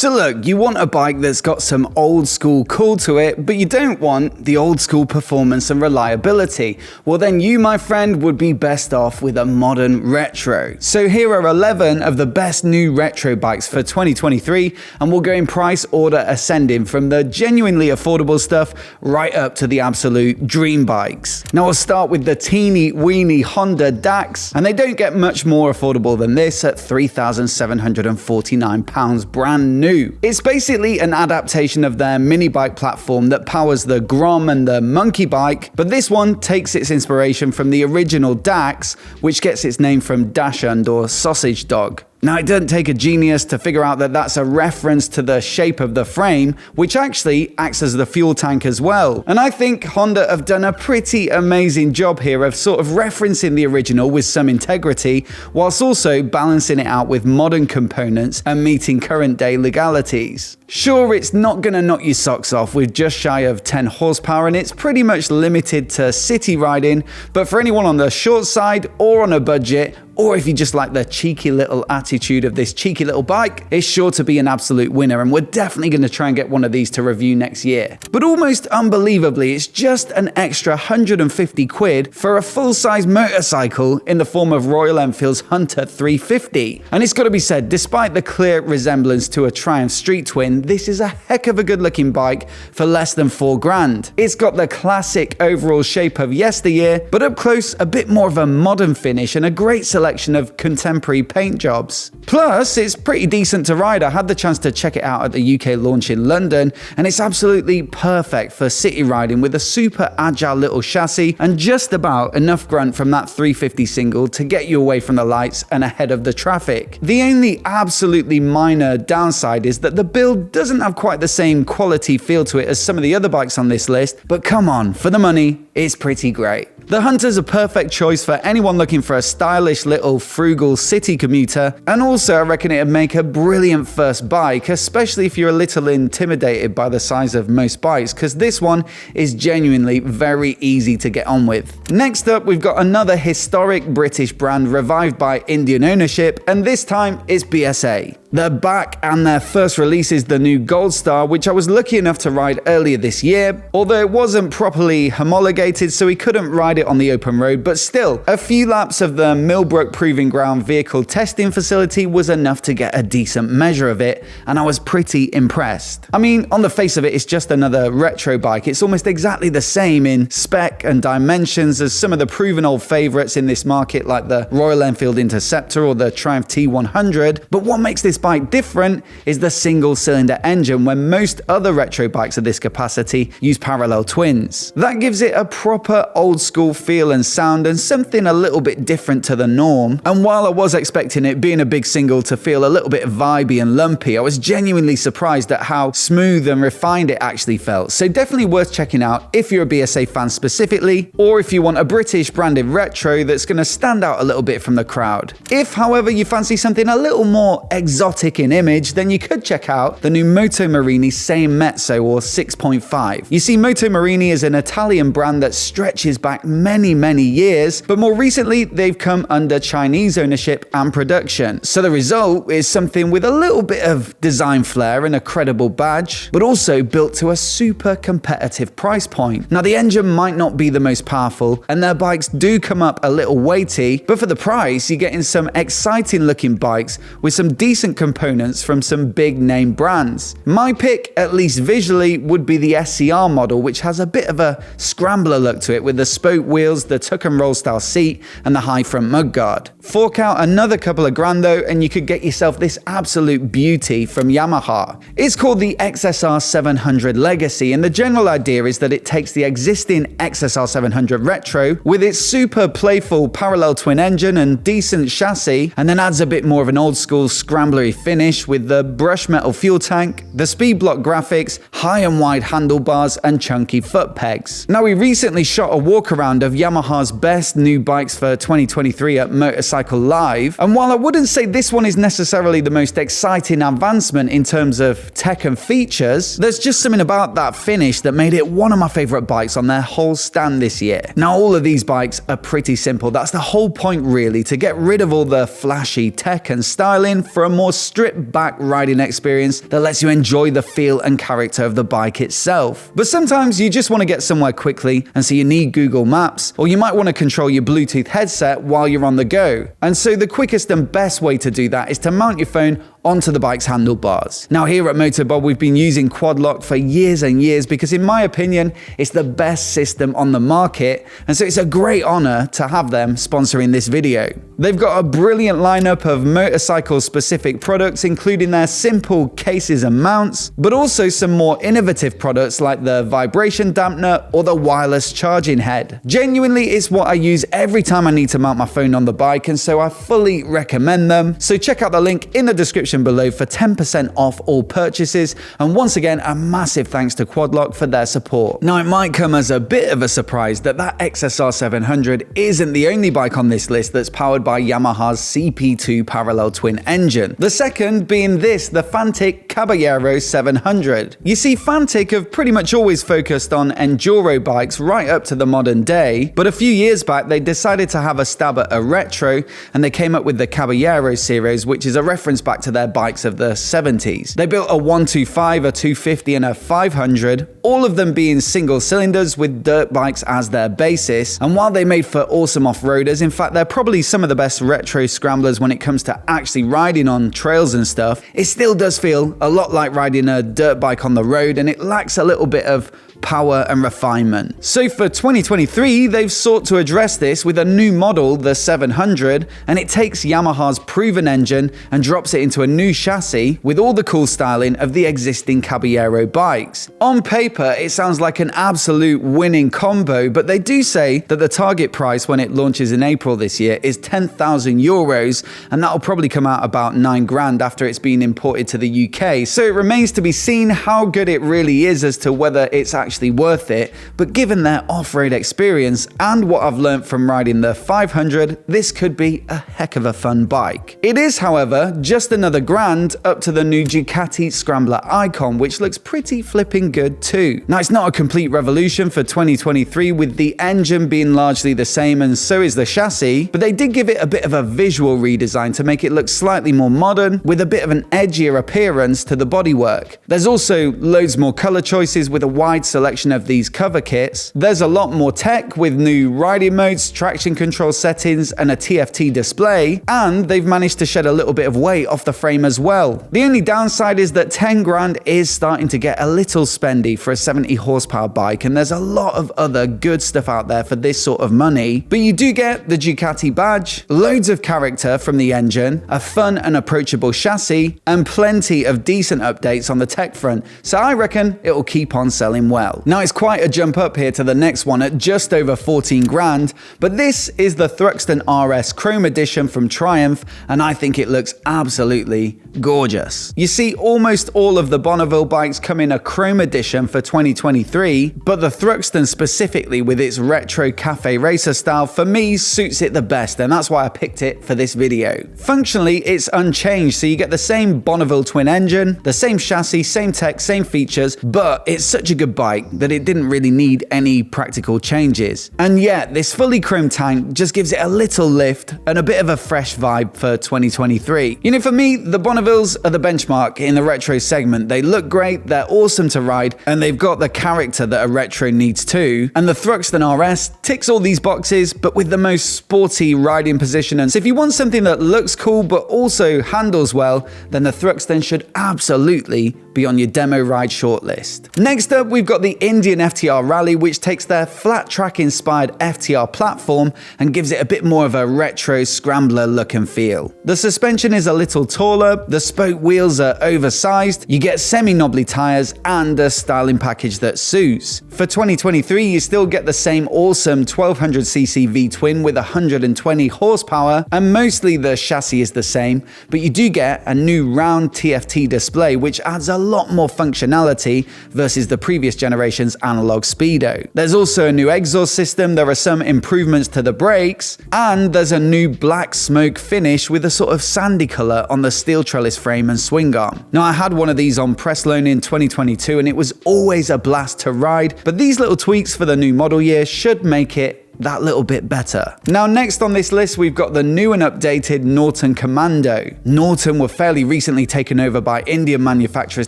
So look, you want a bike that's got some old school cool to it, but you don't want the old school performance and reliability. Well then you, my friend, would be best off with a modern retro. So here are 11 of the best new retro bikes for 2023, and we'll go in price order ascending from the genuinely affordable stuff right up to the absolute dream bikes. Now we'll start with the teeny weeny Honda DAX, and they don't get much more affordable than this at £3,749 brand new. It's basically an adaptation of their mini bike platform that powers the Grom and the Monkey bike, but this one takes its inspiration from the original DAX, which gets its name from Dachshund or sausage dog. Now, it doesn't take a genius to figure out that that's a reference to the shape of the frame, which actually acts as the fuel tank as well. And I think Honda have done a pretty amazing job here of sort of referencing the original with some integrity, whilst also balancing it out with modern components and meeting current day legalities. Sure, it's not gonna knock your socks off with just shy of 10 horsepower, and it's pretty much limited to city riding, but for anyone on the short side or on a budget, or if you just like the cheeky little attitude of this cheeky little bike, it's sure to be an absolute winner, and we're definitely going to try and get one of these to review next year. But almost unbelievably, it's just an extra 150 quid for a full-size motorcycle in the form of Royal Enfield's Hunter 350. And it's got to be said, despite the clear resemblance to a Triumph Street Twin, this is a heck of a good-looking bike for less than £4,000. It's got the classic overall shape of yesteryear, but up close, a bit more of a modern finish and a great selection of contemporary paint jobs. Plus, it's pretty decent to ride. I had the chance to check it out at the UK launch in London, and it's absolutely perfect for city riding with a super agile little chassis and just about enough grunt from that 350 single to get you away from the lights and ahead of the traffic. The only absolutely minor downside is that the build doesn't have quite the same quality feel to it as some of the other bikes on this list, but come on, for the money, it's pretty great. The Hunter's a perfect choice for anyone looking for a stylish little frugal city commuter, and also I reckon it'd make a brilliant first bike, especially if you're a little intimidated by the size of most bikes, because this one is genuinely very easy to get on with. Next up, we've got another historic British brand revived by Indian ownership, and this time it's BSA. They're back, and their first release is the new Gold Star, which I was lucky enough to ride earlier this year, although it wasn't properly homologated, so we couldn't ride it on the open road, but still, a few laps of the Millbrook Proving Ground vehicle testing facility was enough to get a decent measure of it, and I was pretty impressed. I mean, on the face of it, it's just another retro bike. It's almost exactly the same in spec and dimensions as some of the proven old favourites in this market, like the Royal Enfield Interceptor or the Triumph T100, but what makes this bike different is the single-cylinder engine, when most other retro bikes of this capacity use parallel twins. That gives it a proper old-school feel and sound, and something a little bit different to the norm. And while I was expecting it, being a big single, to feel a little bit vibey and lumpy, I was genuinely surprised at how smooth and refined it actually felt. So definitely worth checking out if you're a BSA fan specifically, or if you want a British branded retro that's going to stand out a little bit from the crowd. If, however, you fancy something a little more exotic in image, then you could check out the new MORINI Sei Mezzo or 6.5. You see, MORINI is an Italian brand that stretches back many years, but more recently they've come under Chinese ownership and production. So the result is something with a little bit of design flair and a credible badge, but also built to a super competitive price point. Now, the engine might not be the most powerful, and their bikes do come up a little weighty, but for the price, you're getting some exciting looking bikes with some decent components from some big name brands. My pick, at least visually, would be the SCR model, which has a bit of a scrambler look to it with the spoke wheels, the tuck and roll style seat, and the high front mudguard. Fork out another couple of grand though, and you could get yourself this absolute beauty from Yamaha. It's called the XSR 700 Legacy, and the general idea is that it takes the existing XSR 700 Retro with its super playful parallel twin engine and decent chassis, and then adds a bit more of an old school scramblery finish with the brushed metal fuel tank, the speed block graphics, high and wide handlebars, and chunky foot pegs. Now, we recently shot a walk around of Yamaha's best new bikes for 2023 at Motorcycle Live, and while I wouldn't say this one is necessarily the most exciting advancement in terms of tech and features, there's just something about that finish that made it one of my favorite bikes on their whole stand this year. Now, all of these bikes are pretty simple. That's the whole point really, to get rid of all the flashy tech and styling for a more stripped back riding experience that lets you enjoy the feel and character of the bike itself. But sometimes you just want to get somewhere quickly, and so you need Google Maps, or you might want to control your Bluetooth headset while you're on the go. And so the quickest and best way to do that is to mount your phone onto the bike's handlebars. Now here at MOTOBOB, we've been using Quad Lock for years and years because in my opinion, it's the best system on the market, and so it's a great honor to have them sponsoring this video. They've got a brilliant lineup of motorcycle-specific products, including their simple cases and mounts, but also some more innovative products like the vibration dampener or the wireless charging head. Genuinely, it's what I use every time I need to mount my phone on the bike, and so I fully recommend them. So check out the link in the description below for 10% off all purchases, and once again, a massive thanks to Quad Lock for their support. Now, it might come as a bit of a surprise that XSR 700 isn't the only bike on this list that's powered by Yamaha's CP2 parallel twin engine. The second being this, the FANTIC Caballero 700. You see, FANTIC have pretty much always focused on enduro bikes right up to the modern day, but a few years back they decided to have a stab at a retro, and they came up with the Caballero series, which is a reference back to their bikes of the 70s. They built a 125, a 250 and a 500, all of them being single cylinders with dirt bikes as their basis. And while they made for awesome off-roaders, in fact they're probably some of the best retro scramblers when it comes to actually riding on trails and stuff, it still does feel a lot like riding a dirt bike on the road, and it lacks a little bit of power and refinement. So for 2023, they've sought to address this with a new model, the 700, and it takes Yamaha's proven engine and drops it into a new chassis with all the cool styling of the existing Caballero bikes. On paper, it sounds like an absolute winning combo, but they do say that the target price when it launches in April this year is 10,000 euros, and that'll probably come out about 9 grand after it's been imported to the UK. So it remains to be seen how good it really is as to whether it's actually worth it, but given their off-road experience and what I've learned from riding the 500, this could be a heck of a fun bike. It is, however, just another grand up to the new Ducati Scrambler Icon, which looks pretty flipping good too. Now, it's not a complete revolution for 2023 with the engine being largely the same and so is the chassis, but they did give it a bit of a visual redesign to make it look slightly more modern with a bit of an edgier appearance to the bodywork. There's also loads more color choices with a wide selection of these cover kits. There's a lot more tech with new riding modes, traction control settings, and a TFT display, and they've managed to shed a little bit of weight off the frame as well. The only downside is that 10 grand is starting to get a little spendy for a 70 horsepower bike, and there's a lot of other good stuff out there for this sort of money, but you do get the Ducati badge, loads of character from the engine, a fun and approachable chassis, and plenty of decent updates on the tech front, so I reckon it'll keep on selling well. Now, it's quite a jump up here to the next one at just over 14 grand, but this is the THRUXTON RS Chrome Edition from Triumph, and I think it looks absolutely gorgeous. You see, almost all of the Bonneville bikes come in a Chrome Edition for 2023, but the THRUXTON specifically with its retro cafe racer style for me suits it the best, and that's why I picked it for this video. Functionally, it's unchanged, so you get the same Bonneville twin engine, the same chassis, same tech, same features, but it's such a good bike that it didn't really need any practical changes. And yet, this fully chrome tank just gives it a little lift and a bit of a fresh vibe for 2023. You know, for me, the Bonnevilles are the benchmark in the retro segment. They look great, they're awesome to ride, and they've got the character that a retro needs too. And the THRUXTON RS ticks all these boxes, but with the most sporty riding position. And so if you want something that looks cool but also handles well, then the THRUXTON should absolutely be on your demo ride shortlist. Next up, we've got the Indian FTR Rally, which takes their flat track inspired FTR platform and gives it a bit more of a retro scrambler look and feel. The suspension is a little taller, the spoke wheels are oversized, you get semi-knobbly tires and a styling package that suits. For 2023, you still get the same awesome 1200cc V-twin with 120 horsepower, and mostly the chassis is the same, but you do get a new round TFT display which adds a lot more functionality versus the previous generation's analog Speedo. There's also a new exhaust system, there are some improvements to the brakes, and there's a new black smoke finish with a sort of sandy color on the steel trellis frame and swing arm. Now, I had one of these on press loan in 2022 and it was always a blast to ride, but these little tweaks for the new model year should make it that little bit better. Now, next on this list, we've got the new and updated Norton Commando. Norton were fairly recently taken over by Indian manufacturers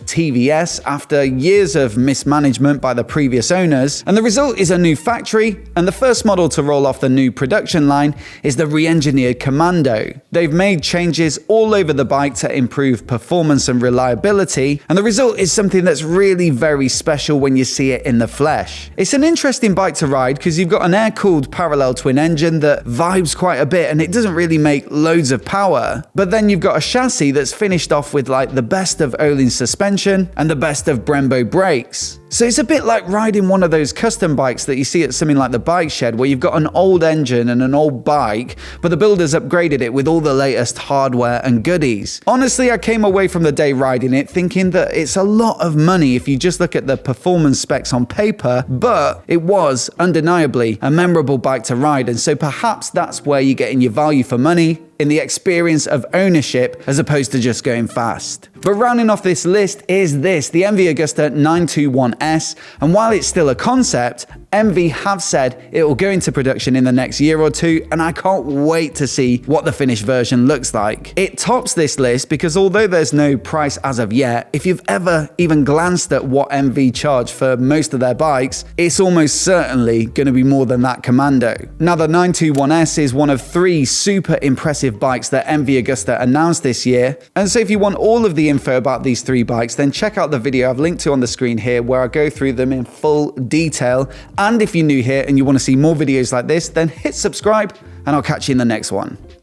TVS after years of mismanagement by the previous owners, and the result is a new factory, and the first model to roll off the new production line is the re-engineered Commando. They've made changes all over the bike to improve performance and reliability, and the result is something that's really very special when you see it in the flesh. It's an interesting bike to ride because you've got an air-cooled parallel twin engine that vibes quite a bit and it doesn't really make loads of power, but then you've got a chassis that's finished off with like the best of Öhlins suspension and the best of Brembo brakes. So it's a bit like riding one of those custom bikes that you see at something like the Bike Shed, where you've got an old engine and an old bike, but the builders upgraded it with all the latest hardware and goodies. Honestly, I came away from the day riding it thinking that it's a lot of money if you just look at the performance specs on paper, but it was undeniably a memorable bike to ride, and so perhaps that's where you're getting your value for money, in the experience of ownership as opposed to just going fast. But rounding off this list is this, the MV Agusta 921S, and while it's still a concept, MV have said it will go into production in the next year or two, and I can't wait to see what the finished version looks like. It tops this list because although there's no price as of yet, if you've ever even glanced at what MV charge for most of their bikes, it's almost certainly going to be more than that Commando. Now, the 921S is one of 3 super impressive bikes that MV Agusta announced this year, and so if you want all of the info about these 3 bikes, then check out the video I've linked to on the screen here where I go through them in full detail. And if you're new here and you want to see more videos like this, then hit subscribe and I'll catch you in the next one.